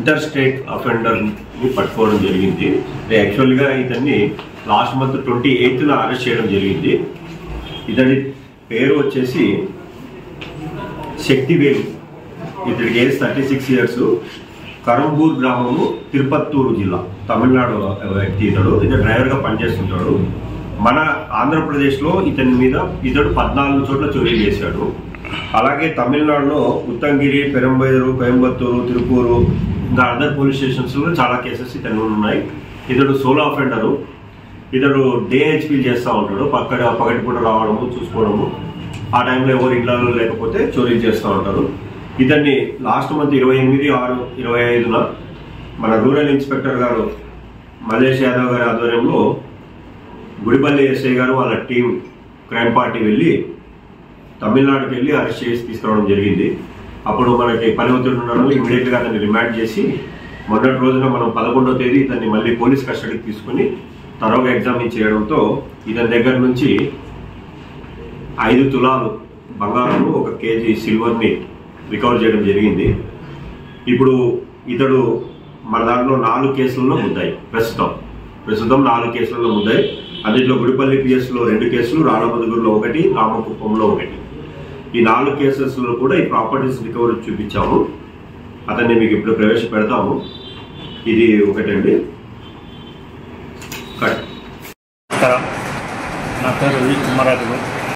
Inter state offender ని పట్టుకోవడం జరిగింది. యాక్చువల్గా ఇతన్ని లాస్ట్ మంత్ 28న అరెస్ట్ చేయడం జరిగింది. ఇతని పేరు వచ్చేసి శక్తివేలు. ఇతనికి ఏజ్ 36 ఇయర్స్. కరంబూర్ గ్రామము, తిరుపత్తూరు జిల్లా, తమిళనాడు వ్యక్తి. ఇతడు డ్రైవర్గా పనిచేస్తుంటాడు. మన ఆంధ్రప్రదేశ్లో ఇతడు 14 చోట్ల చోరీ చేశాడు. అలాగే తమిళనాడులో ఉత్తంగిరి, పెరంబైరు, కోయంబత్తూరు, తిరుపూరు ఇంకా అదర్ పోలీస్ స్టేషన్స్లో చాలా కేసెస్ ఇతను ఉన్నాయి. ఇతడు సోలో అఫెండరు. ఇతడు డే హెచ్పీలు చేస్తూ ఉంటాడు. పగటిపూట రావడము, చూసుకోవడము, ఆ టైంలో ఎవరు ఇళ్లలో లేకపోతే చోరీ చేస్తూ ఉంటారు. ఇతన్ని లాస్ట్ మంత్ 28/6/25న మన రూరల్ ఇన్స్పెక్టర్ గారు మల్లేష్ యాదవ్ గారి ఆధ్వర్యంలో గుడిపల్లి ఎస్ఐ గారు వాళ్ళ టీం క్రైమ్ పార్టీ వెళ్ళి తమిళనాడుకి వెళ్ళి అరెస్ట్ చేసి తీసుకురావడం జరిగింది. అప్పుడు మనకి పని ఒత్తిడి ఉండడం వల్ల ఇమీడియట్గా అతన్ని రిమాండ్ చేసి మొన్నటి రోజున మనం 11వ తేదీ ఇతన్ని మళ్ళీ పోలీస్ కస్టడీకి తీసుకుని తరోగా ఎగ్జామిన్ చేయడంతో ఇతని దగ్గర నుంచి 5 తులాలు బంగారము, 1 కేజీ సిల్వర్ని రికవర్ చేయడం జరిగింది. ఇప్పుడు ఇతడు మన దాంట్లో 4 కేసుల్లో ముద్దాయి. ప్రస్తుతం 4 కేసులలో ముద్దాయి. అందులో గుడిపల్లి పిఎస్లో 2 కేసులు, రాళ్ళబదుగురులో 1, రామకుప్పంలో 1. ఈ 4 కేసెస్లో కూడా ఈ ప్రాపర్టీస్ రికవరీ చూపించాము. అతన్ని మీకు ఇప్పుడు ప్రవేశపెడతాము. ఇది ఒకటండి. నా పేరు వి కుమారాజు.